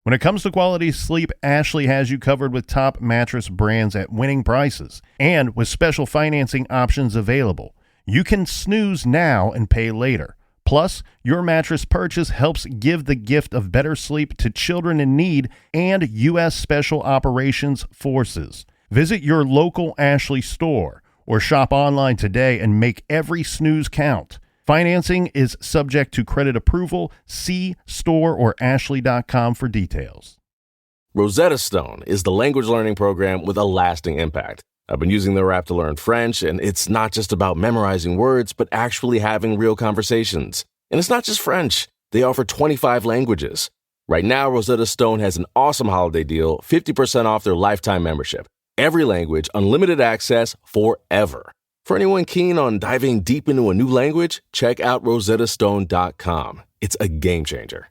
When it comes to quality sleep, Ashley has you covered with top mattress brands at winning prices and with special financing options available. You can snooze now and pay later. Plus, your mattress purchase helps give the gift of better sleep to children in need and U.S. Special Operations Forces. Visit your local Ashley store or shop online today and make every snooze count. Financing is subject to credit approval. See store or ashley.com for details. Rosetta Stone is the language learning program with a lasting impact. I've been using their app to learn French, and it's not just about memorizing words, but actually having real conversations. And it's not just French. They offer 25 languages. Right now, Rosetta Stone has an awesome holiday deal, 50% off their lifetime membership. Every language, unlimited access forever. For anyone keen on diving deep into a new language, check out rosettastone.com. It's a game changer.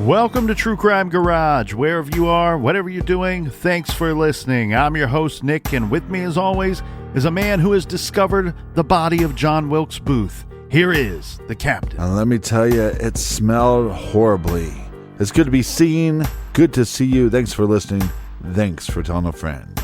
Welcome to True Crime Garage. Wherever you are, whatever you're doing, thanks for listening. I'm your host, Nick, and with me, as always, is a man who has discovered the body of John Wilkes Booth. Here is the captain. And let me tell you, it smelled horribly. It's good to be seen. Good to see you. Thanks for listening. Thanks for telling a friend.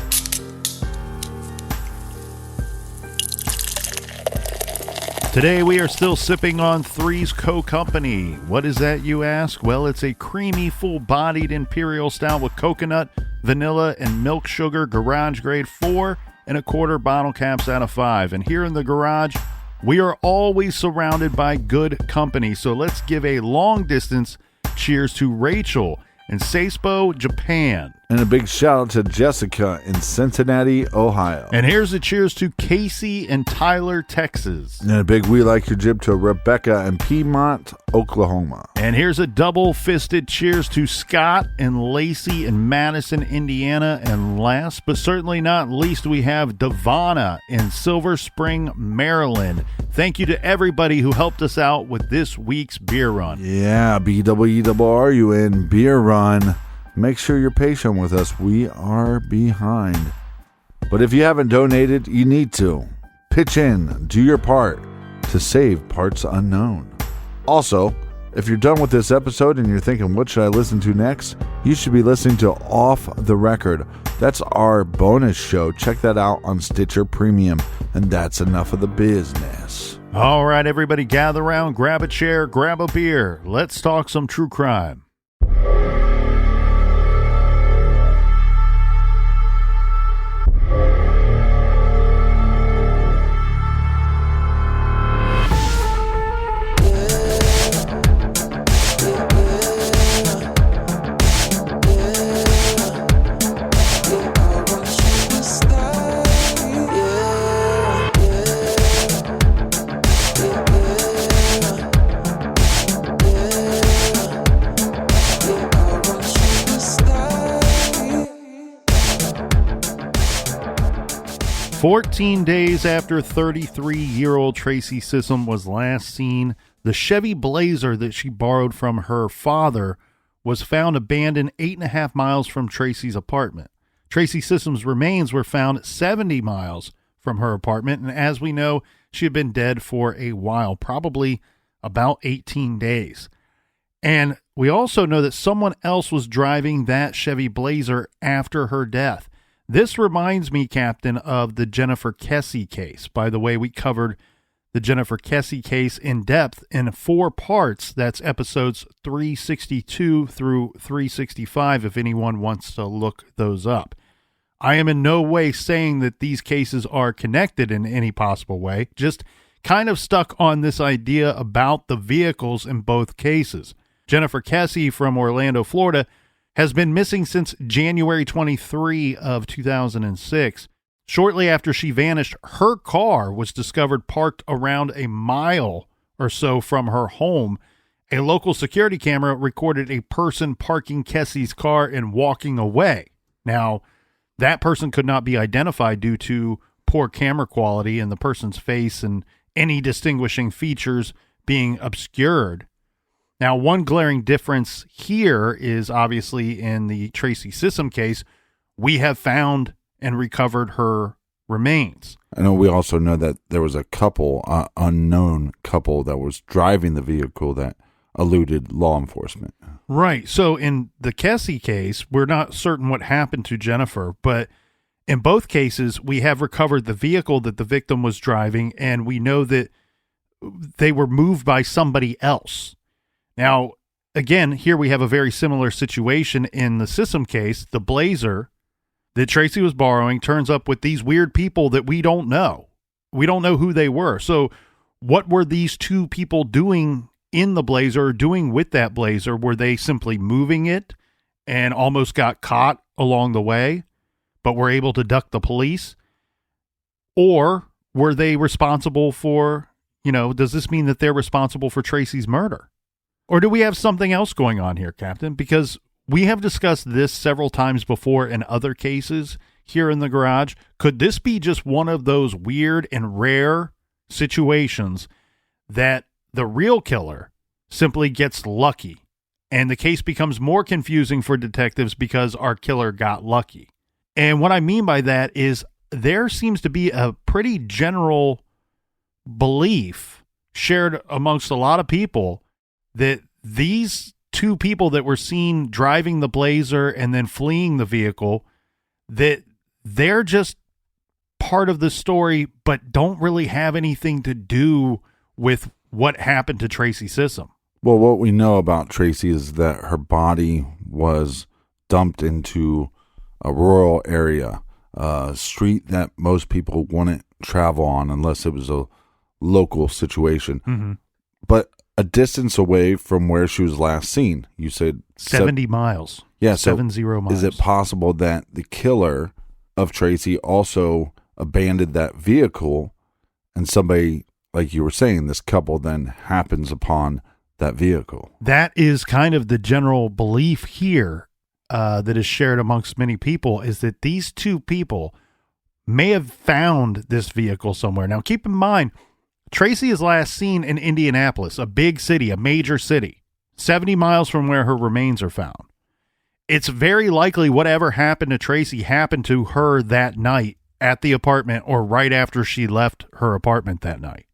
Today we are still sipping on Three's Cocompany. What is that, you ask? Well, it's a creamy, full-bodied imperial stout with coconut, vanilla, and milk sugar, garage grade 4.25 bottle caps out of 5. And here in the garage, we are always surrounded by good company. So let's give a long-distance cheers to Rachel in Sasebo, Japan. And a big shout out to Jessica in Cincinnati, Ohio. And here's a cheers to Casey in Tyler, Texas. And a big we like your jib to Rebecca in Piedmont, Oklahoma. And here's a double-fisted cheers to Scott and Lacey in Madison, Indiana. And last but certainly not least, we have Devonna in Silver Spring, Maryland. Thank you to everybody who helped us out with this week's beer run. Yeah, BWERUN beer run. Make sure you're patient with us. We are behind. But if you haven't donated, you need to. Pitch in, do your part to save Parts Unknown. Also, if you're done with this episode and you're thinking, what should I listen to next? You should be listening to Off the Record. That's our bonus show. Check that out on Stitcher Premium. And that's enough of the business. All right, everybody, gather around, grab a chair, grab a beer. Let's talk some true crime. "14 days after 33-year-old Tracy Sissom was last seen, the Chevy Blazer that she borrowed from her father was found abandoned 8.5 miles from Tracy's apartment. Tracy Sissom's remains were found 70 miles from her apartment, and as we know, she had been dead for a while, probably about 18 days. And we also know that someone else was driving that Chevy Blazer after her death. This reminds me, Captain, of the Jennifer Kesse case. By the way, we covered the Jennifer Kesse case in depth in 4 parts. That's episodes 362 through 365, if anyone wants to look those up. I am in no way saying that these cases are connected in any possible way, just kind of stuck on this idea about the vehicles in both cases. Jennifer Kesse from Orlando, Florida, has been missing since January 23 of 2006. Shortly after she vanished, her car was discovered parked around a mile or so from her home. A local security camera recorded a person parking Kessie's car and walking away. Now, that person could not be identified due to poor camera quality and the person's face and any distinguishing features being obscured. Now, one glaring difference here is obviously in the Tracy Sissom case, we have found and recovered her remains. I know we also know that there was a couple, unknown couple that was driving the vehicle that eluded law enforcement. Right. So in the Kessie case, we're not certain what happened to Jennifer, but in both cases, we have recovered the vehicle that the victim was driving, and we know that they were moved by somebody else. Now, again, here we have a very similar situation in the Sissom case. The Blazer that Tracy was borrowing turns up with these weird people that we don't know. We don't know who they were. So what were these two people doing in the Blazer, or doing with that Blazer? Were they simply moving it and almost got caught along the way, but were able to duck the police? Or were they responsible for, does this mean that they're responsible for Tracy's murder? Or do we have something else going on here, Captain? Because we have discussed this several times before in other cases here in the garage. Could this be just one of those weird and rare situations that the real killer simply gets lucky and the case becomes more confusing for detectives because our killer got lucky? And what I mean by that is there seems to be a pretty general belief shared amongst a lot of people that these two people that were seen driving the Blazer and then fleeing the vehicle, that they're just part of the story, but don't really have anything to do with what happened to Tracy Sissom. Well, what we know about Tracy is that her body was dumped into a rural area, a street that most people wouldn't travel on unless it was a local situation. Mm-hmm. But a distance away from where she was last seen. You said 70 miles. Yeah, 70 miles. Is it possible that the killer of Tracy also abandoned that vehicle and somebody, like you were saying, this couple then happens upon that vehicle? That is kind of the general belief here that is shared amongst many people, is that these two people may have found this vehicle somewhere. Now, keep in mind, Tracy is last seen in Indianapolis, a big city, a major city, 70 miles from where her remains are found. It's very likely whatever happened to Tracy happened to her that night at the apartment or right after she left her apartment that night.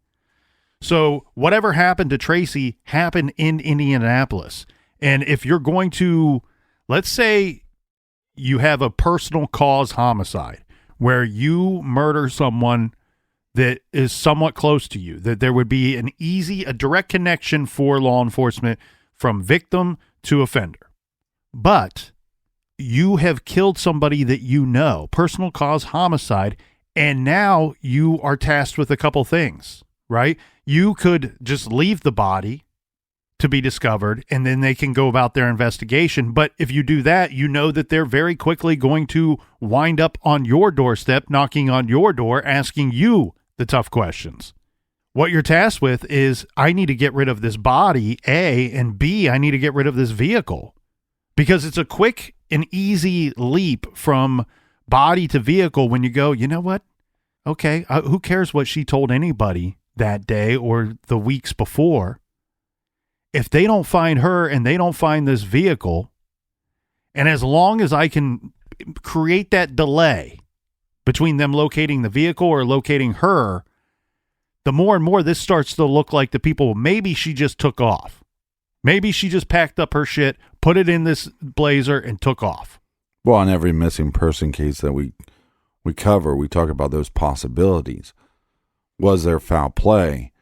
So whatever happened to Tracy happened in Indianapolis. And if you're going to, let's say you have a personal cause homicide where you murder someone that is somewhat close to you, that there would be a direct connection for law enforcement from victim to offender. But you have killed somebody that you know, personal cause homicide, and now you are tasked with a couple things, right? You could just leave the body to be discovered, and then they can go about their investigation. But if you do that, you know that they're very quickly going to wind up on your doorstep, knocking on your door, asking you the tough questions. What you're tasked with is, I need to get rid of this body, A, and B, I need to get rid of this vehicle. Because it's a quick and easy leap from body to vehicle when you go, you know what? Okay, who cares what she told anybody that day or the weeks before? If they don't find her and they don't find this vehicle, and as long as I can create that delay between them locating the vehicle or locating her, the more and more this starts to look like the people, maybe she just took off. Maybe she just packed up her shit, put it in this Blazer, and took off. Well, on every missing person case that we cover, we talk about those possibilities. Was there foul play?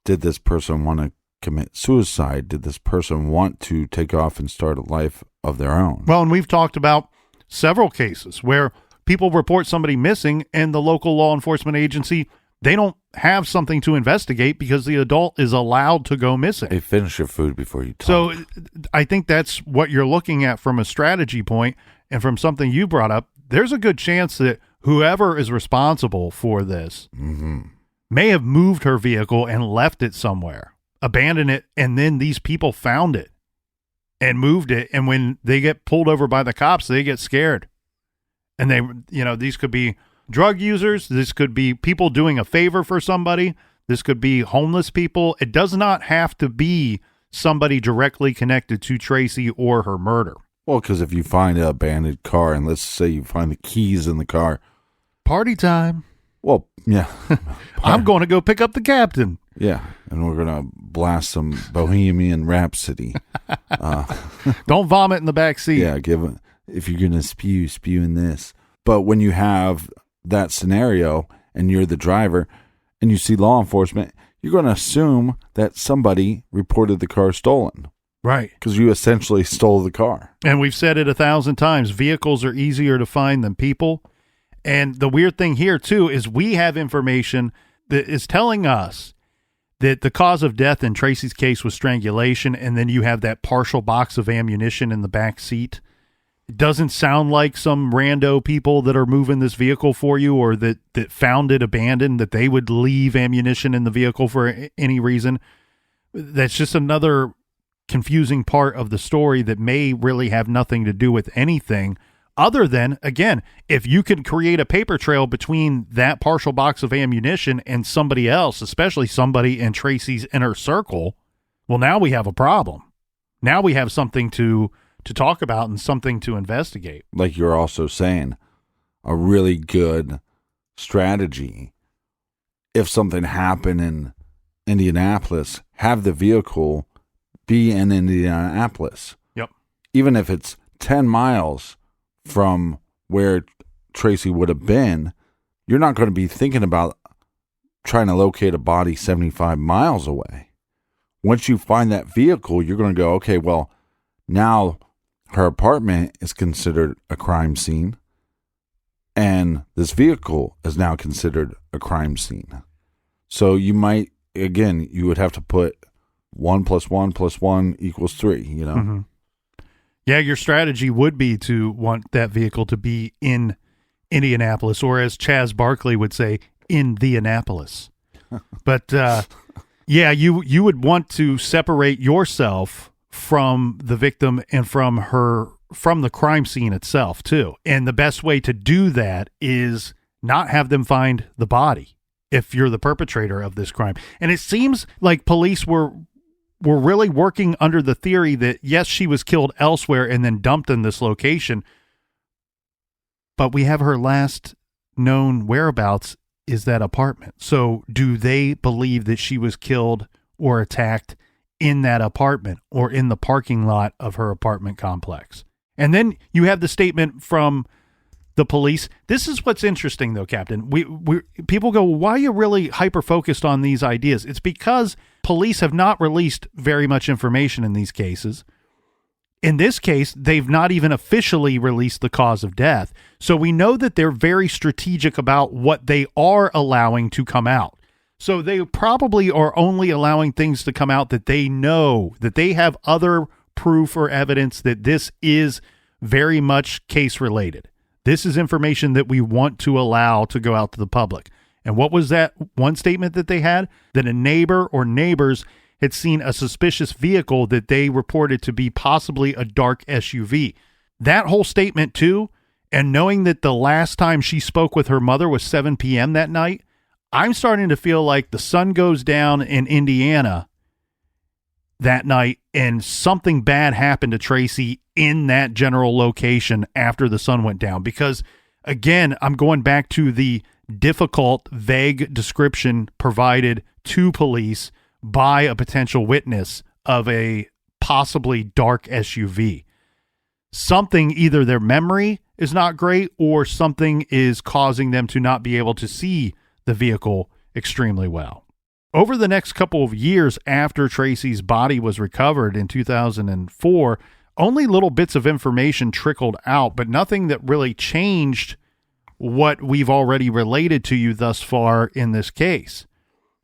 Did this person want to commit suicide? Did this person want to take off and start a life of their own? Well, and we've talked about several cases where people report somebody missing and the local law enforcement agency they don't have something to investigate because the adult is allowed to go missing. Hey, finish your food before you talk. So I think that's what you're looking at from a strategy point, and from something you brought up. There's a good chance that whoever is responsible for this may have moved her vehicle and left it somewhere, abandoned it, and then these people found it and moved it. And when they get pulled over by the cops, they get scared. And they, these could be drug users. This could be people doing a favor for somebody. This could be homeless people. It does not have to be somebody directly connected to Tracy or her murder. Well, because if you find an abandoned car, and let's say you find the keys in the car. Party time. Well, yeah. I'm going to go pick up the captain. Yeah, and we're going to blast some Bohemian Rhapsody. Don't vomit in the back seat. Yeah, if you're going to spew in this. But when you have that scenario and you're the driver and you see law enforcement, you're going to assume that somebody reported the car stolen. Right. Because you essentially stole the car. And we've said it 1,000 times. Vehicles are easier to find than people. And the weird thing here, too, is we have information that is telling us that the cause of death in Tracy's case was strangulation, and then you have that partial box of ammunition in the back seat. It doesn't sound like some rando people that are moving this vehicle for you, or that found it abandoned, that they would leave ammunition in the vehicle for any reason. That's just another confusing part of the story that may really have nothing to do with anything other than, again, if you could create a paper trail between that partial box of ammunition and somebody else, especially somebody in Tracy's inner circle, well, now we have a problem. Now we have something to talk about and something to investigate. Like you're also saying, a really good strategy, if something happened in Indianapolis, have the vehicle be in Indianapolis. Yep. Even if it's 10 miles from where Tracy would have been, you're not going to be thinking about trying to locate a body 75 miles away. Once you find that vehicle, you're going to go, okay, well, now her apartment is considered a crime scene, and this vehicle is now considered a crime scene. So you might, again, you would have to put 1 + 1 + 1 = 3, Mm-hmm. Yeah, your strategy would be to want that vehicle to be in Indianapolis, or as Chaz Barkley would say, in the Annapolis. But yeah, you would want to separate yourself from the victim and from the crime scene itself too. And the best way to do that is not have them find the body if you're the perpetrator of this crime. And it seems like police were really working under the theory that, yes, she was killed elsewhere and then dumped in this location, but we have her last known whereabouts is that apartment. So do they believe that she was killed or attacked in that apartment or in the parking lot of her apartment complex? And then you have the statement from the police. This is what's interesting, though, Captain. People go, why are you really hyper-focused on these ideas? It's because police have not released very much information in these cases. In this case, they've not even officially released the cause of death. So we know that they're very strategic about what they are allowing to come out. So they probably are only allowing things to come out that they know, that they have other proof or evidence that this is very much case related. This is information that we want to allow to go out to the public. And what was that one statement that they had? That a neighbor or neighbors had seen a suspicious vehicle that they reported to be possibly a dark SUV. That whole statement too, and knowing that the last time she spoke with her mother was 7 p.m. that night, I'm starting to feel like the sun goes down in Indiana that night and something bad happened to Tracy in that general location after the sun went down. Because again, I'm going back to the difficult, vague description provided to police by a potential witness of a possibly dark SUV. Something, either their memory is not great or something is causing them to not be able to see the vehicle extremely well. Over the next couple of years after Tracy's body was recovered in 2004, only little bits of information trickled out, but nothing that really changed what we've already related to you thus far in this case.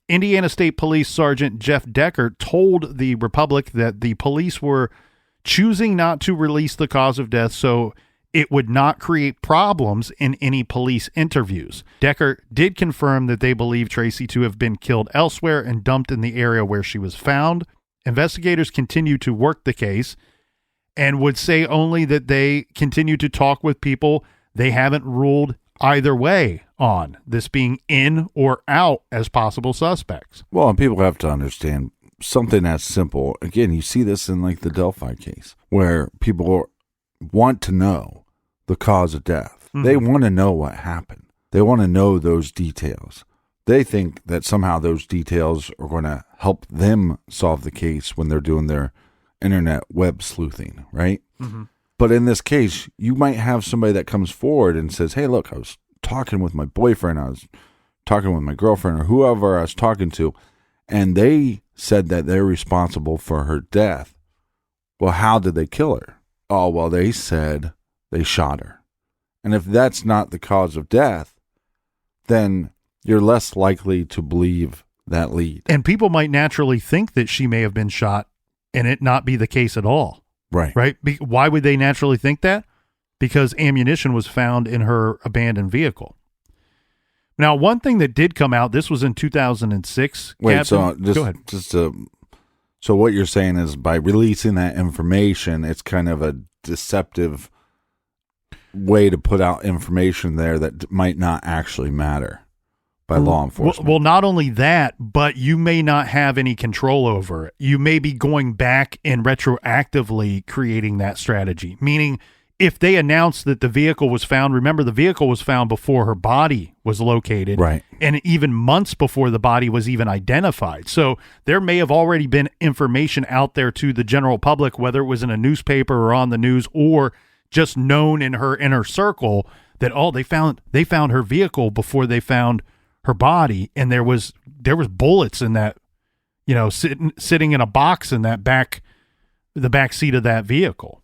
Indiana State Police Sergeant Jeff Decker told the Republic that the police were choosing not to release the cause of death so it would not create problems in any police interviews. Decker did confirm that they believe Tracy to have been killed elsewhere and dumped in the area where she was found. Investigators continue to work the case and would say only that they continue to talk with people they haven't ruled either way on, this being in or out as possible suspects. Well, and people have to understand something as simple. Again, you see this in like the Delphi case where people want to know the cause of death. Mm-hmm. They want to know what happened. They want to know those details. They think that somehow those details are going to help them solve the case when they're doing their internet web sleuthing, right? Mm-hmm. But in this case, you might have somebody that comes forward and says, hey, look, I was talking with my boyfriend, I was talking with my girlfriend, or whoever I was talking to, and they said that they're responsible for her death. Well, how did they kill her? Oh, well, they said they shot her. And if that's not the cause of death, then you're less likely to believe that lead. And people might naturally think that she may have been shot and it not be the case at all. Right. Right? Why would they naturally think that? Because ammunition was found in her abandoned vehicle. Now, one thing that did come out, this was in 2006. Wait, Captain, so go ahead. So what you're saying is by releasing that information, it's kind of a deceptive way to put out information there that might not actually matter by law enforcement. Well, not only that, but you may not have any control over it. You may be going back and retroactively creating that strategy, meaning if they announced that the vehicle was found, remember the vehicle was found before her body was located, right? And even months before the body was even identified. So there may have already been information out there to the general public, whether it was in a newspaper or on the news or just known in her inner circle that, oh, they found her vehicle before they found her body, and there was bullets in that, sitting in a box in that the back seat of that vehicle.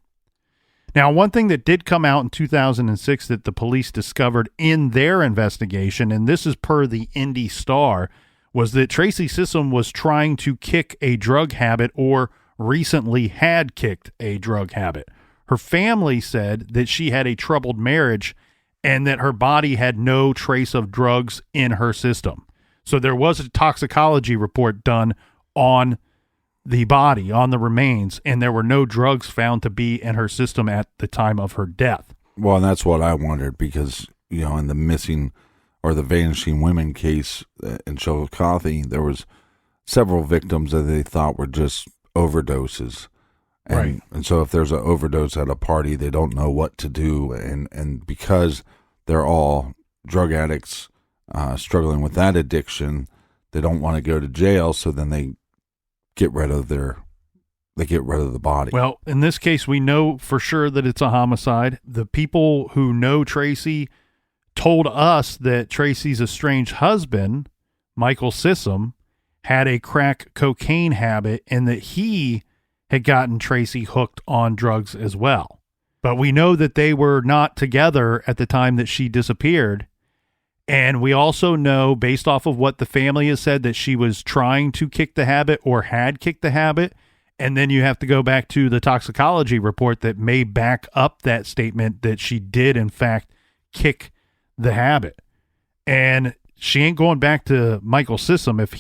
Now, one thing that did come out in 2006 that the police discovered in their investigation, and this is per the Indy Star, was that Tracy Sissom was trying to kick a drug habit or recently had kicked a drug habit. Her family said that she had a troubled marriage and that her body had no trace of drugs in her system. So there was a toxicology report done on the body, on the remains, and there were no drugs found to be in her system at the time of her death. Well, and that's what I wondered because, in the missing or the vanishing women case in Cocompany, there was several victims that they thought were just overdoses. Right. And so if there's an overdose at a party, they don't know what to do. And because they're all drug addicts struggling with that addiction, they don't want to go to jail. So then they get rid of the body. Well, in this case, we know for sure that it's a homicide. The people who know Tracy told us that Tracy's estranged husband, Michael Sissom, had a crack cocaine habit and that he had gotten Tracy hooked on drugs as well. But we know that they were not together at the time that she disappeared. And we also know, based off of what the family has said, that she was trying to kick the habit or had kicked the habit. And then you have to go back to the toxicology report that may back up that statement that she did, in fact, kick the habit. And she ain't going back to Michael Sissom if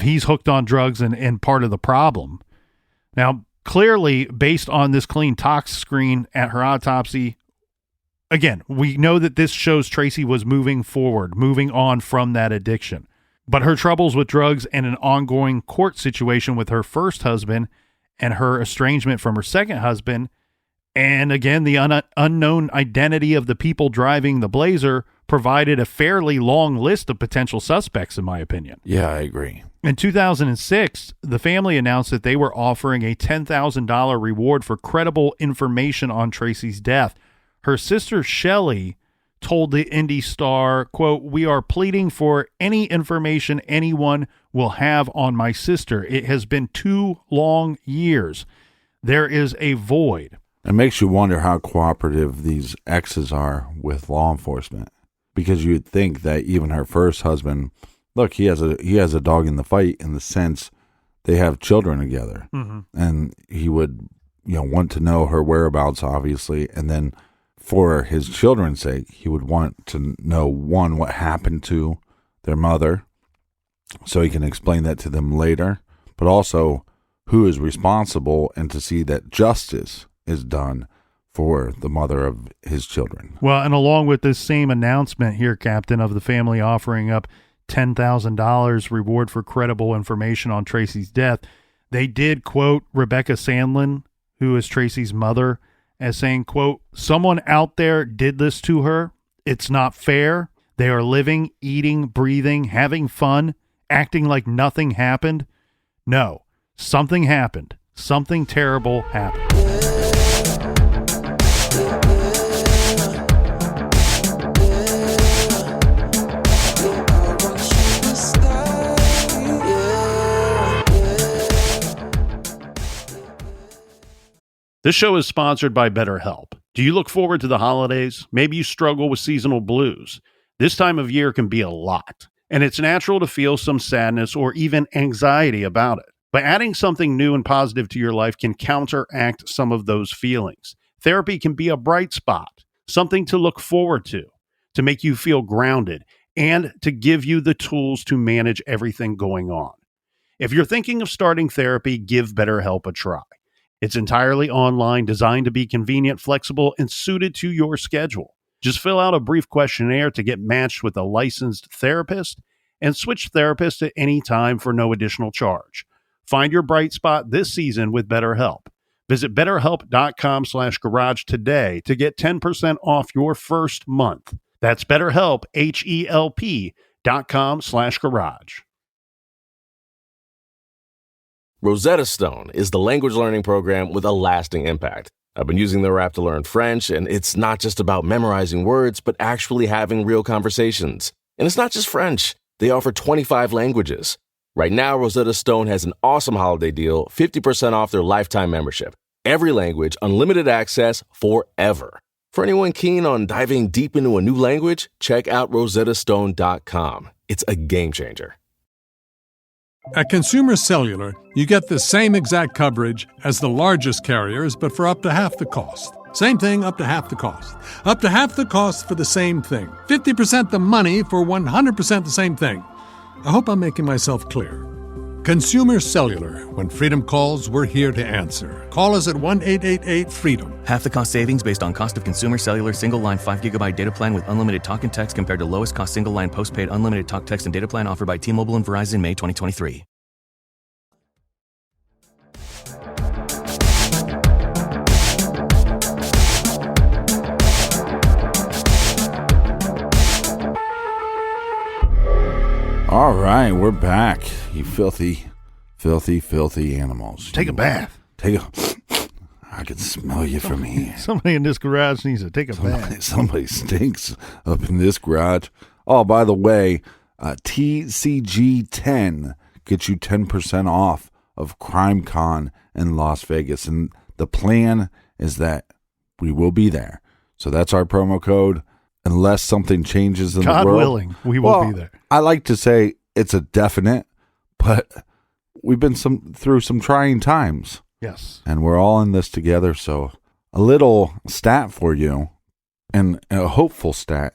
he's hooked on drugs and part of the problem. Now, clearly, based on this clean tox screen at her autopsy, again, we know that this shows Tracy was moving forward, moving on from that addiction. But her troubles with drugs and an ongoing court situation with her first husband and her estrangement from her second husband, and again, the unknown identity of the people driving the Blazer provided a fairly long list of potential suspects, in my opinion. Yeah, I agree. In 2006, the family announced that they were offering a $10,000 reward for credible information on Tracy's death. Her sister, Shelley, told the Indy Star, quote, "We are pleading for any information anyone will have on my sister. It has been 2 long years. There is a void." It makes you wonder how cooperative these exes are with law enforcement. because you'd think that even her first husband, look, he has a dog in the fight in the sense they have children together, and he would, want to know her whereabouts, obviously, and then for his children's sake, he would want to know, one, what happened to their mother, so he can explain that to them later, but also who is responsible, and to see that justice is done for the mother of his children. Well, and along with this same announcement here, Captain, of the family offering up $10,000 reward for credible information on Tracy's death, they did quote Rebecca Sandlin, who is Tracy's mother, as saying, quote, "Someone out there did this to her. It's not fair. They are living, eating, breathing, having fun, acting like nothing happened. No, something happened. Something terrible happened." This show is sponsored by BetterHelp. Do you look forward to the holidays? Maybe you struggle with seasonal blues. This time of year can be a lot, and it's natural to feel some sadness or even anxiety about it. But adding something new and positive to your life can counteract some of those feelings. Therapy can be a bright spot, something to look forward to make you feel grounded, and to give you the tools to manage everything going on. If you're thinking of starting therapy, give BetterHelp a try. It's entirely online, designed to be convenient, flexible, and suited to your schedule. Just fill out a brief questionnaire to get matched with a licensed therapist, and switch therapists at any time for no additional charge. Find your bright spot this season with BetterHelp. Visit BetterHelp.com/garage today to get 10% off your first month. That's BetterHelp, HELP.com/garage. Rosetta Stone is the language learning program with a lasting impact. I've been using their app to learn French, and it's not just about memorizing words, but actually having real conversations. And it's not just French. They offer 25 languages. Right now, Rosetta Stone has an awesome holiday deal, 50% off their lifetime membership. Every language, unlimited access forever. For anyone keen on diving deep into a new language, check out rosettastone.com. It's a game changer. At Consumer Cellular, you get the same exact coverage as the largest carriers, but for up to half the cost. Same thing, up to half the cost. Up to half the cost for the same thing. 50% the money for 100% the same thing. I hope I'm making myself clear. Consumer Cellular. When freedom calls, we're here to answer. Call us at 1-888-FREEDOM. Half the cost savings based on cost of Consumer Cellular single-line 5GB data plan with unlimited talk and text compared to lowest cost single-line postpaid unlimited talk, text, and data plan offered by T-Mobile and Verizon May 2023. All right, we're back. You filthy, filthy, filthy animals. Take a bath. I can smell you from here. Somebody in this garage needs to take a bath. Somebody stinks up in this garage. Oh, by the way, TCG10 gets you 10% off of CrimeCon in Las Vegas. And the plan is that we will be there. So that's our promo code. Unless something changes in the world. God willing, we will be there. I like to say it's a definite, but we've been through some trying times. Yes. And we're all in this together. So a little stat for you, and a hopeful stat,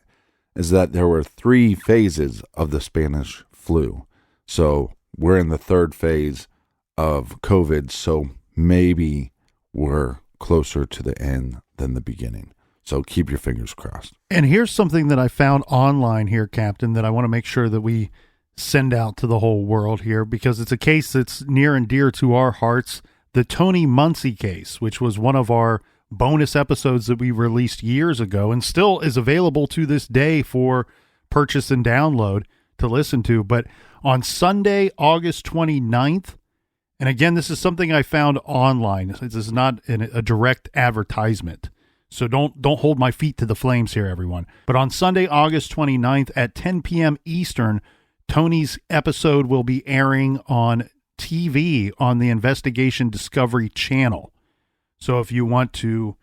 is that there were 3 phases of the Spanish flu. So we're in the 3rd phase of COVID. So maybe we're closer to the end than the beginning. So keep your fingers crossed. And here's something that I found online here, Captain, that I want to make sure that we send out to the whole world here, because it's a case that's near and dear to our hearts. The Tony Muncie case, which was one of our bonus episodes that we released years ago and still is available to this day for purchase and download to listen to. But on Sunday, August 29th, and again, this is something I found online. This is not a direct advertisement. So don't hold my feet to the flames here, everyone. But on Sunday, August 29th at 10 p.m. Eastern, Tony's episode will be airing on TV on the Investigation Discovery Channel. So if you want to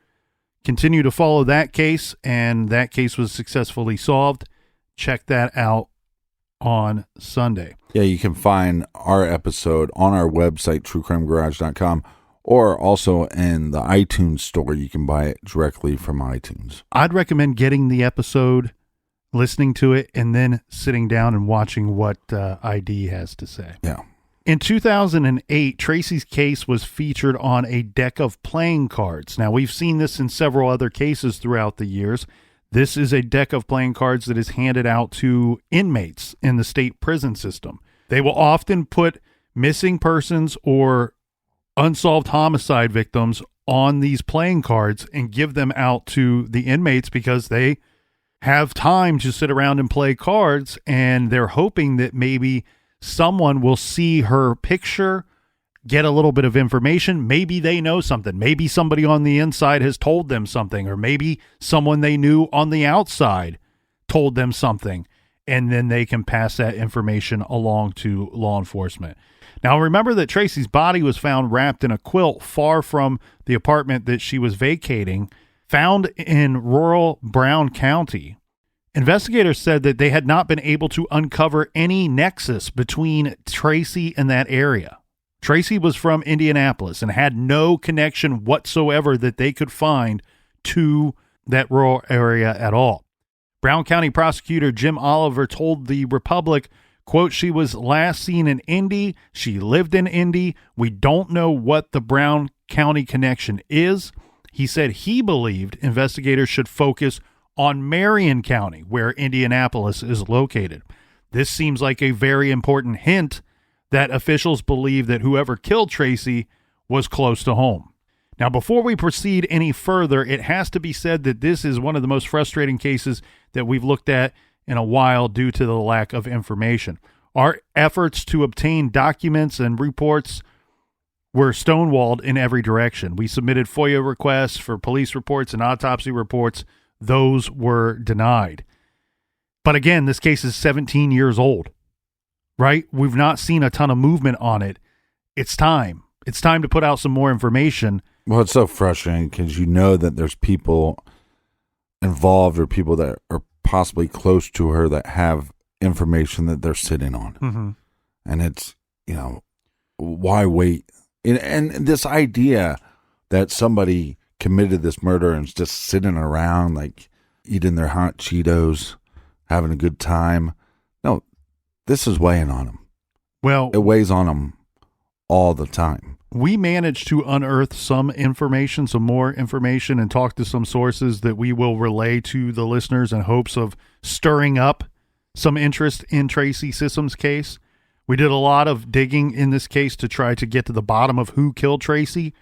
continue to follow that case, and that case was successfully solved, check that out on Sunday. Yeah, you can find our episode on our website, truecrimegarage.com, or also in the iTunes store. You can buy it directly from iTunes. I'd recommend getting the episode, listening to it, and then sitting down and watching what ID has to say. Yeah. In 2008, Tracy's case was featured on a deck of playing cards. Now, we've seen this in several other cases throughout the years. This is a deck of playing cards that is handed out to inmates in the state prison system. They will often put missing persons or unsolved homicide victims on these playing cards and give them out to the inmates because they have time to sit around and play cards, and they're hoping that maybe someone will see her picture, get a little bit of information. Maybe they know something. Maybe somebody on the inside has told them something, or maybe someone they knew on the outside told them something, and then they can pass that information along to law enforcement. Now, remember that Tracy's body was found wrapped in a quilt far from the apartment that she was vacating, found in rural Brown County. Investigators said that they had not been able to uncover any nexus between Tracy and that area. Tracy was from Indianapolis and had no connection whatsoever that they could find to that rural area at all. Brown County prosecutor Jim Oliver told the Republic, quote, "She was last seen in Indy. She lived in Indy. We don't know what the Brown County connection is." He said he believed investigators should focus on Marion County, where Indianapolis is located. This seems like a very important hint that officials believe that whoever killed Tracy was close to home. Now, before we proceed any further, it has to be said that this is one of the most frustrating cases that we've looked at in a while due to the lack of information. Our efforts to obtain documents and reports were stonewalled in every direction. We submitted FOIA requests for police reports and autopsy reports. Those were denied. But again, this case is 17 years old, right? We've not seen a ton of movement on it. It's time. It's time to put out some more information. Well, it's so frustrating because you know that there's people involved or people that are possibly close to her that have information that they're sitting on. Mm-hmm. And it's, why wait? And this idea that somebody committed this murder and is just sitting around like eating their hot Cheetos, having a good time. No, this is weighing on them. Well, it weighs on them all the time. We managed to unearth some information, some more information, and talk to some sources that we will relay to the listeners in hopes of stirring up some interest in Tracy Sissom's case. We did a lot of digging in this case to try to get to the bottom of who killed Tracy.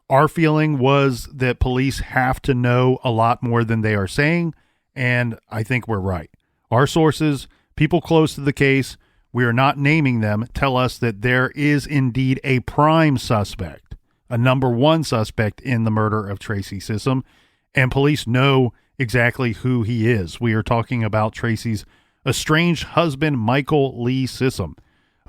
Our feeling was that police have to know a lot more than they are saying, and I think we're right. Our sources, people close to the case, we are not naming them, tell us that there is indeed a prime suspect, a number one suspect in the murder of Tracy Sissom, and police know exactly who he is. We are talking about Tracy's estranged husband, Michael Lee Sissom.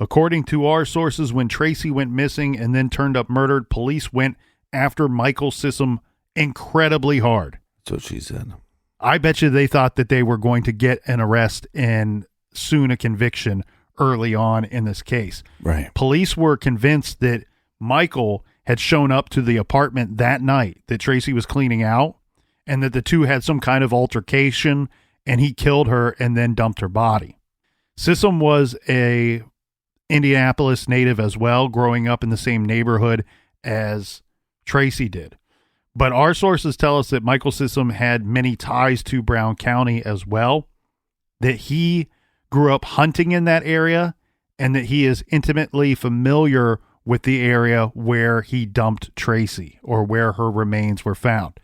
According to our sources, when Tracy went missing and then turned up murdered, police went after Michael Sissom incredibly hard. That's what she said. I bet you they thought that they were going to get an arrest and soon a conviction early on in this case. Right. Police were convinced that Michael had shown up to the apartment that night that Tracy was cleaning out and that the two had some kind of altercation and he killed her and then dumped her body. Sissom was a Indianapolis native as well, growing up in the same neighborhood as Tracy did. But our sources tell us that Michael Sissom had many ties to Brown County as well, that he grew up hunting in that area, and that he is intimately familiar with the area where he dumped Tracy or where her remains were found.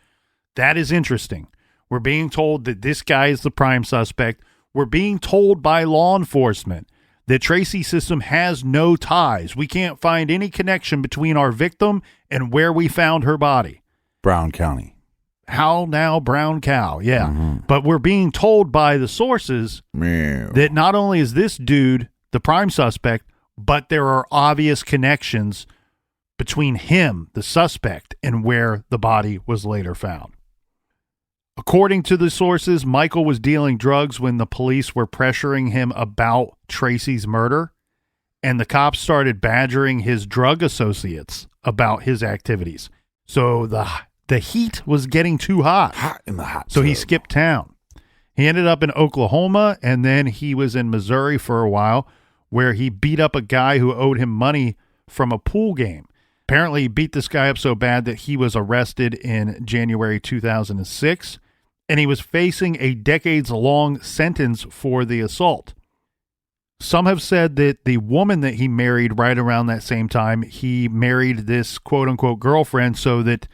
That is interesting. We're being told that this guy is the prime suspect. We're being told by law enforcement that Tracy Sissom has no ties. We can't find any connection between our victim and where we found her body. Brown County. How now, Brown Cow? Yeah. Mm-hmm. But we're being told by the sources that not only is this dude the prime suspect, but there are obvious connections between him, the suspect, and where the body was later found. According to the sources, Michael was dealing drugs when the police were pressuring him about Tracy's murder, and the cops started badgering his drug associates about his activities. So the heat was getting too hot. Hot in the hot So he tub. skipped town. He ended up in Oklahoma, and then he was in Missouri for a while, where he beat up a guy who owed him money from a pool game. Apparently, he beat this guy up so bad that he was arrested in January 2006, and he was facing a decades-long sentence for the assault. Some have said that the woman that he married right around that same time, he married this quote-unquote girlfriend so that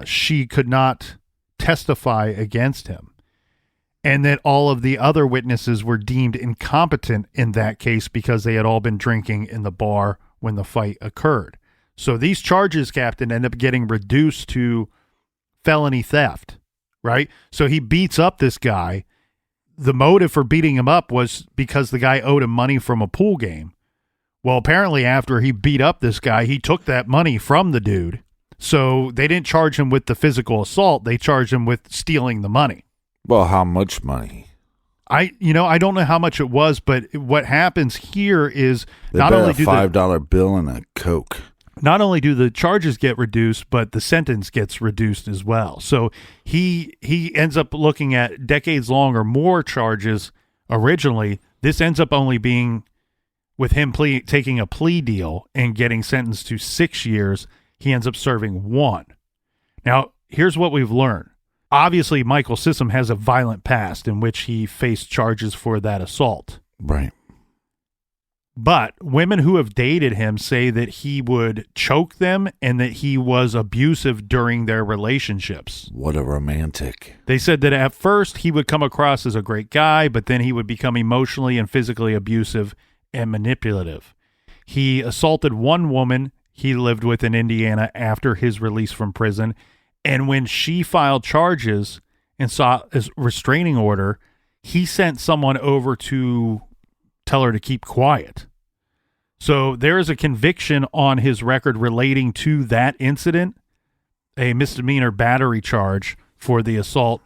she could not testify against him, and that all of the other witnesses were deemed incompetent in that case because they had all been drinking in the bar when the fight occurred. So these charges, Captain, end up getting reduced to felony theft, right? So he beats up this guy. The motive for beating him up was because the guy owed him money from a pool game. Well, apparently after he beat up this guy, he took that money from the dude. So they didn't charge him with the physical assault. They charged him with stealing the money. Well, how much money? I don't know how much it was, but what happens here is They not bet only a do $5 bill and a Coke. not only do the charges get reduced, but the sentence gets reduced as well. So he ends up looking at decades long or more charges originally. This ends up only being with him taking a plea deal and getting sentenced to 6 years. He ends up serving 1. Now, here's what we've learned. Obviously, Michael Sissom has a violent past in which he faced charges for that assault. Right. But women who have dated him say that he would choke them and that he was abusive during their relationships. What a romantic. They said that at first he would come across as a great guy, but then he would become emotionally and physically abusive and manipulative. He assaulted one woman he lived with in Indiana after his release from prison, and when she filed charges and sought a restraining order, he sent someone over to tell her to keep quiet. So there is a conviction on his record relating to that incident, a misdemeanor battery charge for the assault,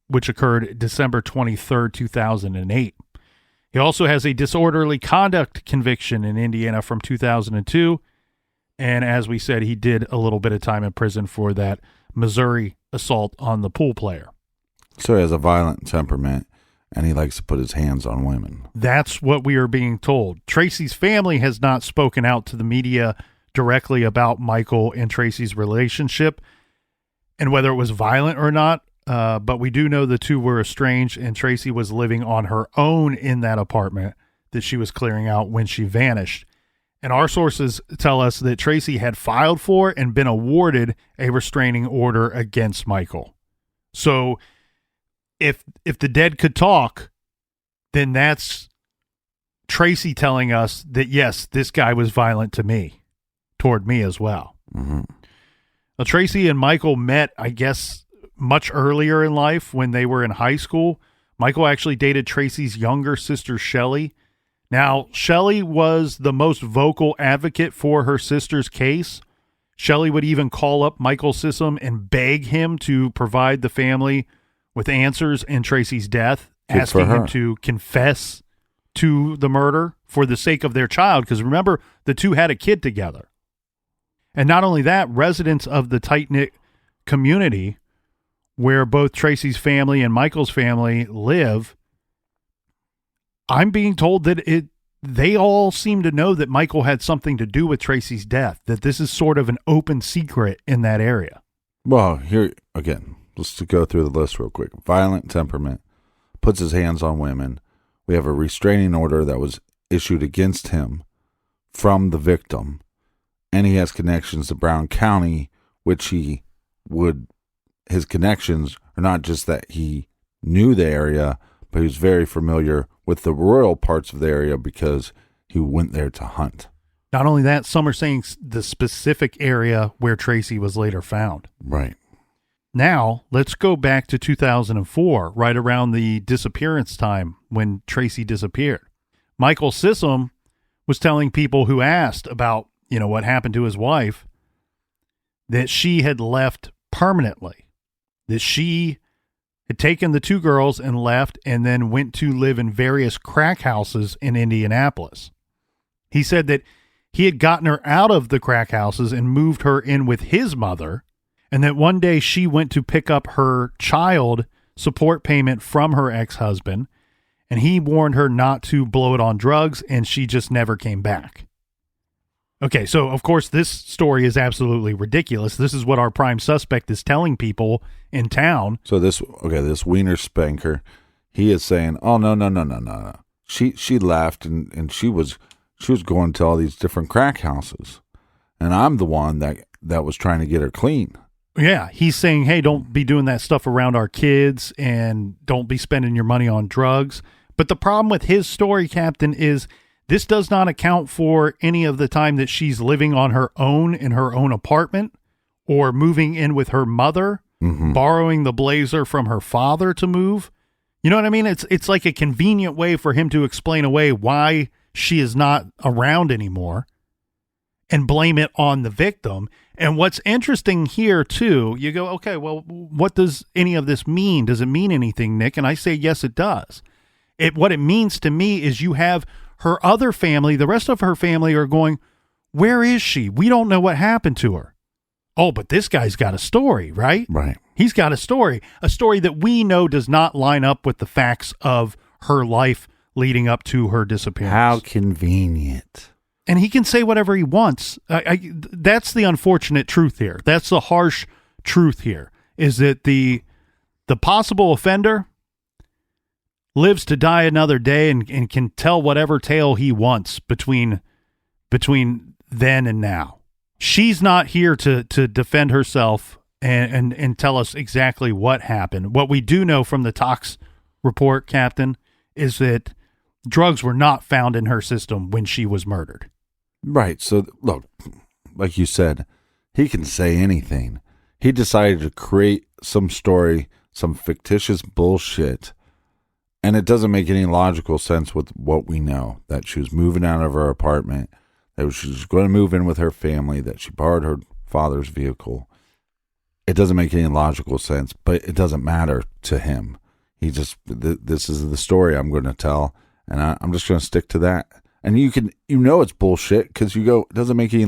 which occurred December 23rd, 2008. He also has a disorderly conduct conviction in Indiana from 2002. And as we said, he did a little bit of time in prison for that Missouri assault on the pool player. So he has a violent temperament, and he likes to put his hands on women. That's what we are being told. Tracy's family has not spoken out to the media directly about Michael and Tracy's relationship and whether it was violent or not. But we do know the two were estranged, and Tracy was living on her own in that apartment that she was clearing out when she vanished. And our sources tell us that Tracy had filed for and been awarded a restraining order against Michael. So if the dead could talk, then that's Tracy telling us that, yes, this guy was violent toward me as well. Mm-hmm. Now, Tracy and Michael met, I guess, much earlier in life when they were in high school. Michael actually dated Tracy's younger sister, Shelley. Now, Shelley was the most vocal advocate for her sister's case. Shelley would even call up Michael Sissom and beg him to provide the family with answers in Tracy's death, asking him to confess to the murder for the sake of their child. Because remember, the two had a kid together. And not only that, residents of the tight-knit community where both Tracy's family and Michael's family live, I'm being told that they all seem to know that Michael had something to do with Tracy's death, that this is sort of an open secret in that area. Well, here, again, let's go through the list real quick. Violent temperament, puts his hands on women. We have a restraining order that was issued against him from the victim, and he has connections to Brown County, which his connections are not just that he knew the area, but he was very familiar with the rural parts of the area because he went there to hunt. Not only that, some are saying the specific area where Tracy was later found. Right. Now, let's go back to 2004, right around the disappearance time when Tracy disappeared. Michael Sissom was telling people who asked about, what happened to his wife, that she had left permanently, that she had taken the two girls and left, and then went to live in various crack houses in Indianapolis. He said that he had gotten her out of the crack houses and moved her in with his mother, and that one day she went to pick up her child support payment from her ex-husband, and he warned her not to blow it on drugs, and she just never came back. Okay, so of course this story is absolutely ridiculous. This is what our prime suspect is telling people in town. So this wiener spanker, he is saying, "Oh no. She left and she was going to all these different crack houses, and I'm the one that was trying to get her clean." Yeah, he's saying, "Hey, don't be doing that stuff around our kids, and don't be spending your money on drugs." But the problem with his story, Captain, is this does not account for any of the time that she's living on her own in her own apartment, or moving in with her mother, borrowing the blazer from her father to move. You know what I mean? It's like a convenient way for him to explain away why she is not around anymore and blame it on the victim. And what's interesting here too, you go, okay, well, what does any of this mean? Does it mean anything, Nick? And I say, yes, it does. What it means to me is you have her other family, the rest of her family are going, where is she? We don't know what happened to her. Oh, but this guy's got a story, right? Right. He's got a story that we know does not line up with the facts of her life leading up to her disappearance. How convenient. And he can say whatever he wants. That's the unfortunate truth here. That's the harsh truth here, is that the possible offender lives to die another day and can tell whatever tale he wants between then and now. She's not here to defend herself and tell us exactly what happened. What we do know from the tox report, Captain, is that drugs were not found in her system when she was murdered. Right. So, look, like you said, he can say anything. He decided to create some story, some fictitious bullshit, and it doesn't make any logical sense with what we know, that she was moving out of her apartment, that she was going to move in with her family, that she borrowed her father's vehicle. It doesn't make any logical sense, but it doesn't matter to him. He just, this is the story I'm going to tell, and I'm just going to stick to that. And it's bullshit because you go, it doesn't make any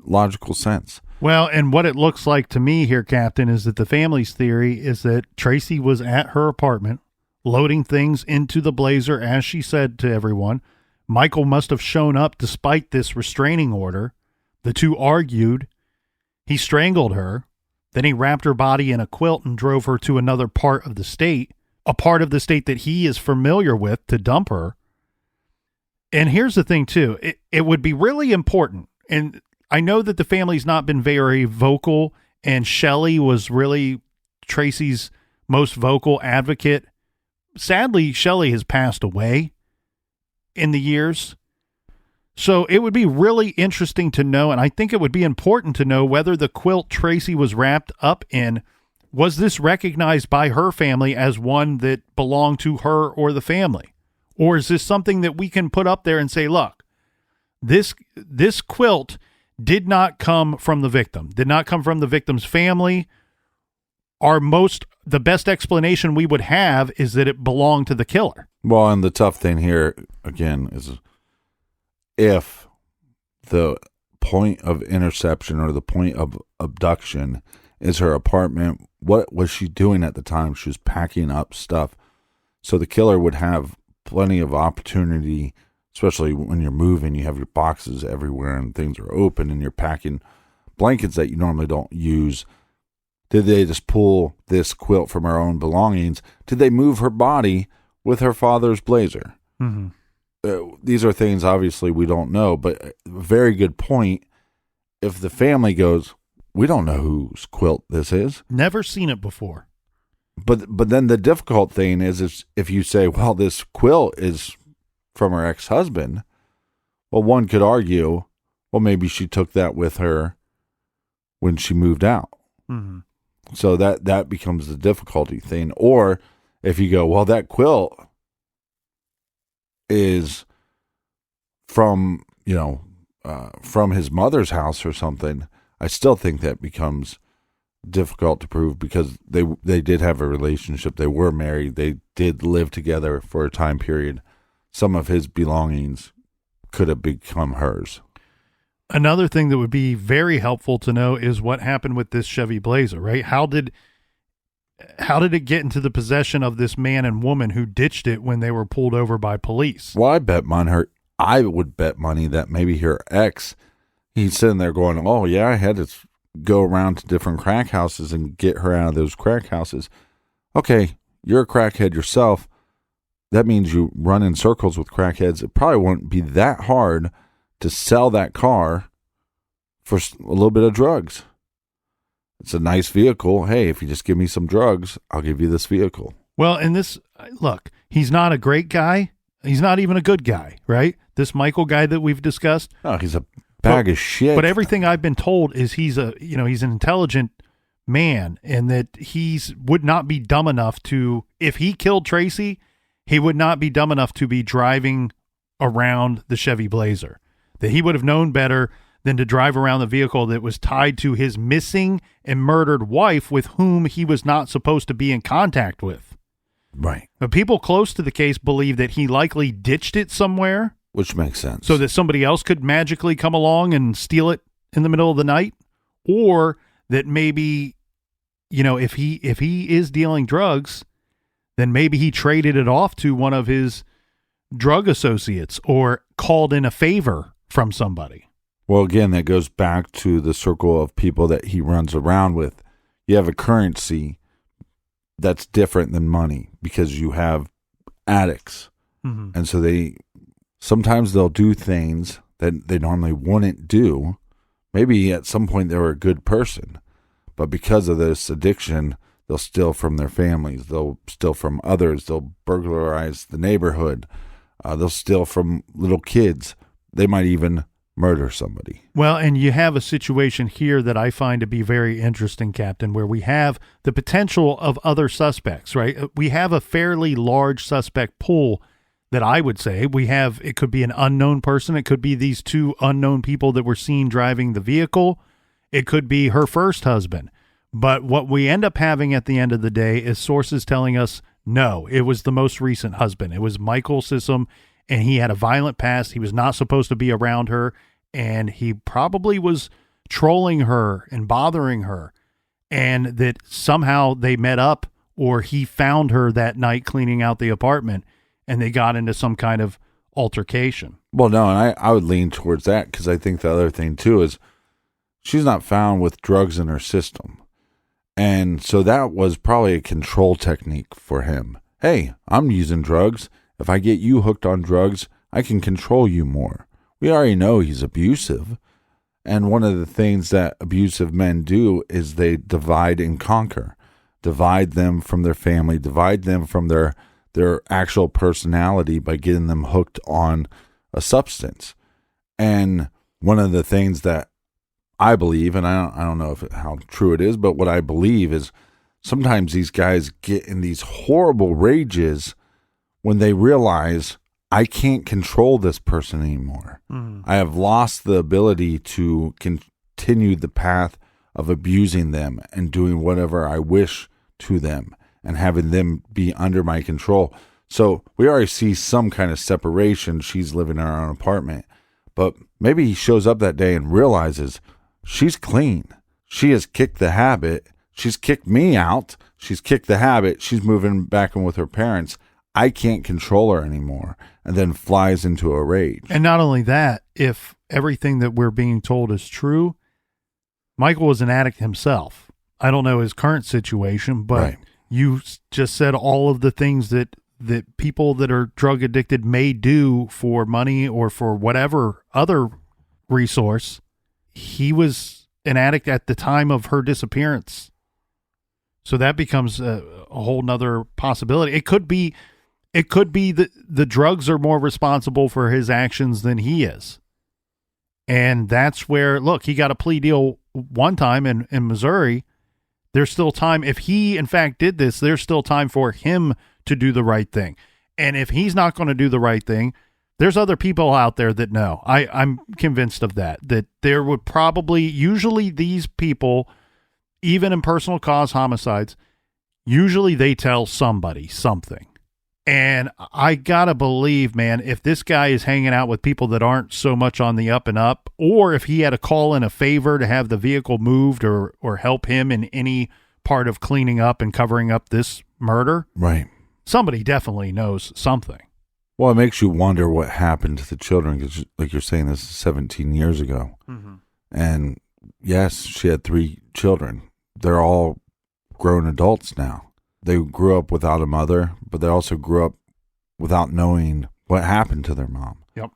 logical sense. Well, and what it looks like to me here, Captain, is that the family's theory is that Tracy was at her apartment loading things into the blazer, as she said to everyone. Michael must have shown up despite this restraining order. The two argued. He strangled her. Then he wrapped her body in a quilt and drove her to another part of the state, a part of the state that he is familiar with, to dump her. And here's the thing, too. It would be really important, and I know that the family's not been very vocal, and Shelley was really Tracy's most vocal advocate. Sadly, Shelley has passed away in the years. So it would be really interesting to know, and I think it would be important to know, whether the quilt Tracy was wrapped up in, was this recognized by her family as one that belonged to her or the family? Or is this something that we can put up there and say, look, this quilt did not come from the victim, did not come from the victim's family. The best explanation we would have is that it belonged to the killer. Well, and the tough thing here, again, is if the point of interception or the point of abduction is her apartment, what was she doing at the time? She was packing up stuff. So the killer would have plenty of opportunity, especially when you're moving, you have your boxes everywhere and things are open and you're packing blankets that you normally don't use. Did they just pull this quilt from her own belongings? Did they move her body with her father's blazer? Mm-hmm. These are things obviously we don't know, but a very good point. If the family goes, we don't know whose quilt this is. Never seen it before. But then the difficult thing is if you say, well, this quilt is from her ex-husband, well, one could argue, well, maybe she took that with her when she moved out. Mm-hmm. So that becomes the difficulty thing. Or if you go, well, that quilt is from his mother's house or something, I still think that becomes difficult to prove because they did have a relationship. They were married. They did live together for a time period. Some of his belongings could have become hers. Another thing that would be very helpful to know is what happened with this Chevy Blazer, right? How did it get into the possession of this man and woman who ditched it when they were pulled over by police? Well, I would bet money that maybe her ex, he's sitting there going, oh, yeah, I had to go around to different crack houses and get her out of those crack houses. Okay, you're a crackhead yourself. That means you run in circles with crackheads. It probably won't be that hard to sell that car for a little bit of drugs. It's a nice vehicle. Hey, if you just give me some drugs, I'll give you this vehicle. Well, and look, he's not a great guy. He's not even a good guy, right? This Michael guy that we've discussed. Oh, he's a bag of shit. But everything I've been told is he's an intelligent man, and that would not be dumb enough to, if he killed Tracy, he would not be dumb enough to be driving around the Chevy Blazer. That he would have known better than to drive around the vehicle that was tied to his missing and murdered wife, with whom he was not supposed to be in contact with. Right. But people close to the case believe that he likely ditched it somewhere. Which makes sense. So that somebody else could magically come along and steal it in the middle of the night. Or that maybe, if he is dealing drugs, then maybe he traded it off to one of his drug associates or called in a favor from somebody. Well, again, that goes back to the circle of people that he runs around with. You have a currency that's different than money because you have addicts. Mm-hmm. And so sometimes they'll do things that they normally wouldn't do. Maybe at some point they were a good person, but because of this addiction, they'll steal from their families. They'll steal from others. They'll burglarize the neighborhood. They'll steal from little kids. They might even murder somebody. Well, and you have a situation here that I find to be very interesting, Captain, where we have the potential of other suspects, right? We have a fairly large suspect pool that I would say it could be an unknown person. It could be these two unknown people that were seen driving the vehicle. It could be her first husband. But what we end up having at the end of the day is sources telling us, no, it was the most recent husband. It was Michael Sissom, and he had a violent past. He was not supposed to be around her, and he probably was trolling her and bothering her, and that somehow they met up, or he found her that night cleaning out the apartment, and they got into some kind of altercation. Well, no, and I would lean towards that because I think the other thing, too, is she's not found with drugs in her system. And so that was probably a control technique for him. Hey, I'm using drugs. If I get you hooked on drugs, I can control you more. We already know he's abusive. And one of the things that abusive men do is they divide and conquer. Divide them from their family, divide them from their actual personality by getting them hooked on a substance. And one of the things that I believe, and I don't know how true it is, but what I believe is sometimes these guys get in these horrible rages when they realize I can't control this person anymore. I have lost the ability to continue the path of abusing them and doing whatever I wish to them and having them be under my control. So we already see some kind of separation. She's living in her own apartment, but maybe he shows up that day and realizes she's clean. She has kicked the habit. She's kicked me out. She's kicked the habit. She's moving back in with her parents. I can't control her anymore. And then flies into a rage. And not only that, if everything that we're being told is true, Michael was an addict himself. I don't know his current situation, but right. You just said all of the things that people that are drug addicted may do for money or for whatever other resource. He was an addict at the time of her disappearance. So that becomes a whole nother possibility. It could be that the drugs are more responsible for his actions than he is. And that's where, look, he got a plea deal one time in Missouri. There's still time. If he, in fact, did this, there's still time for him to do the right thing. And if he's not going to do the right thing, there's other people out there that know. I'm convinced of that there would probably, usually these people, even in personal cause homicides, usually they tell somebody something. And I gotta believe, man, if this guy is hanging out with people that aren't so much on the up and up, or if he had to call in a favor to have the vehicle moved or help him in any part of cleaning up and covering up this murder, right? Somebody definitely knows something. Well, it makes you wonder what happened to the children, because like you're saying, this is 17 years ago. Mm-hmm. And yes, she had 3 children. They're all grown adults now. They grew up without a mother, but they also grew up without knowing what happened to their mom. Yep.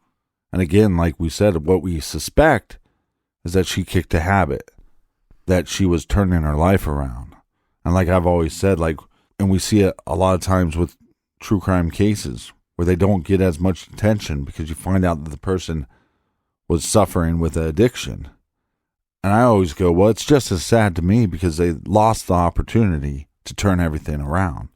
And again, like we said, what we suspect is that she kicked a habit, that she was turning her life around. And like I've always said, and we see it a lot of times with true crime cases where they don't get as much attention because you find out that the person was suffering with an addiction. And I always go, well, it's just as sad to me because they lost the opportunity to turn everything around.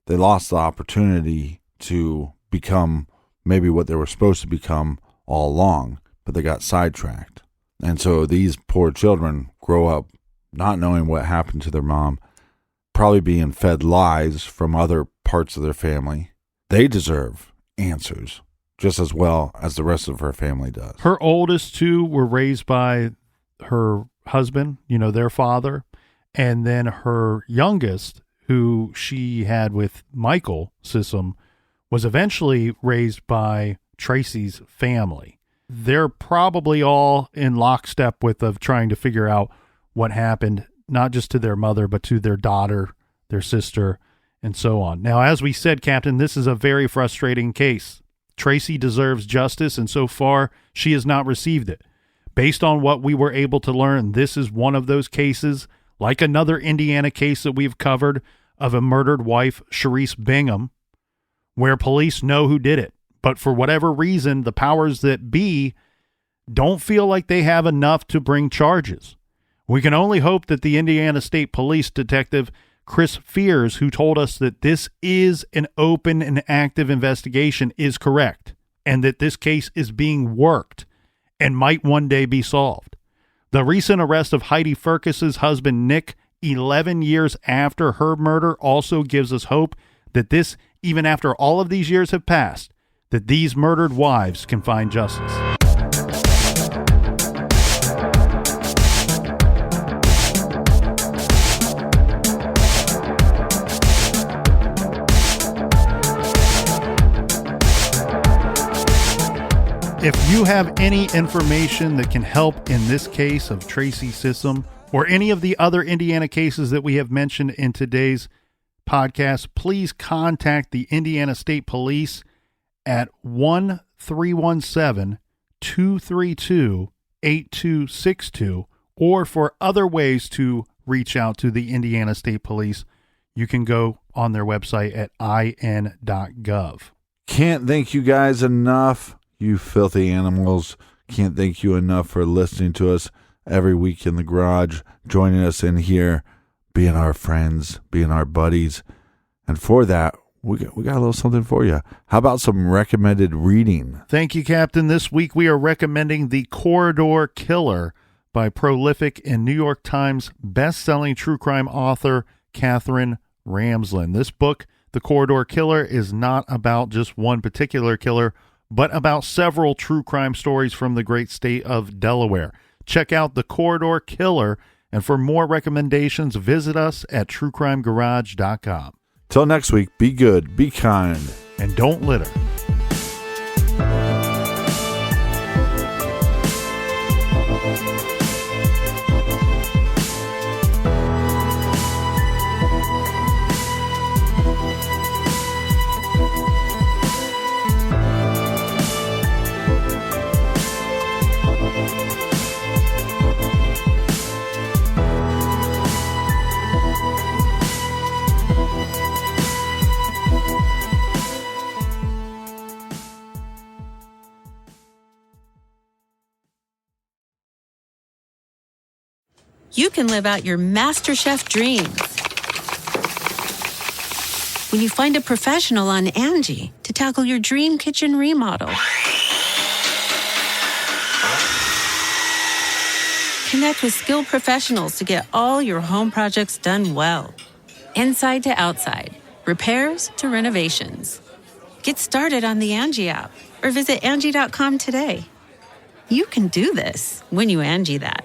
They lost the opportunity to become maybe what they were supposed to become all along, but they got sidetracked. And so these poor children grow up not knowing what happened to their mom, probably being fed lies from other parts of their family. They deserve answers just as well as the rest of her family does. Her oldest 2 were raised by her husband, their father. And then her youngest, who she had with Michael Sissom, was eventually raised by Tracy's family. They're probably all in lockstep of trying to figure out what happened, not just to their mother, but to their daughter, their sister, and so on. Now, as we said, Captain, this is a very frustrating case. Tracy deserves justice, and so far, she has not received it. Based on what we were able to learn, this is one of those cases, like another Indiana case that we've covered of a murdered wife, Sharice Bingham, where police know who did it. But for whatever reason, the powers that be don't feel like they have enough to bring charges. We can only hope that the Indiana State Police Detective Chris Fears, who told us that this is an open and active investigation, is correct, and that this case is being worked and might one day be solved. The recent arrest of Heidi Furkes's husband, Nick, 11 years after her murder, also gives us hope that this, even after all of these years have passed, that these murdered wives can find justice. If you have any information that can help in this case of Tracy Sissom or any of the other Indiana cases that we have mentioned in today's podcast, please contact the Indiana State Police at 1-317-232-8262, or for other ways to reach out to the Indiana State Police, you can go on their website at in.gov. Can't thank you guys enough. You filthy animals. Can't thank you enough for listening to us every week in the garage, joining us in here, being our friends, being our buddies. And for that, we got a little something for you. How about some recommended reading? Thank you, Captain. This week we are recommending The Corridor Killer by prolific and New York Times best-selling true crime author Katherine Ramsland. This book, The Corridor Killer, is not about just one particular killer, but about several true crime stories from the great state of Delaware. Check out The Corridor Killer, and for more recommendations, visit us at truecrimegarage.com. Till next week, be good, be kind, and don't litter. You can live out your MasterChef dreams when you find a professional on Angie to tackle your dream kitchen remodel. Connect with skilled professionals to get all your home projects done well. Inside to outside, repairs to renovations. Get started on the Angie app or visit Angie.com today. You can do this when you Angie that.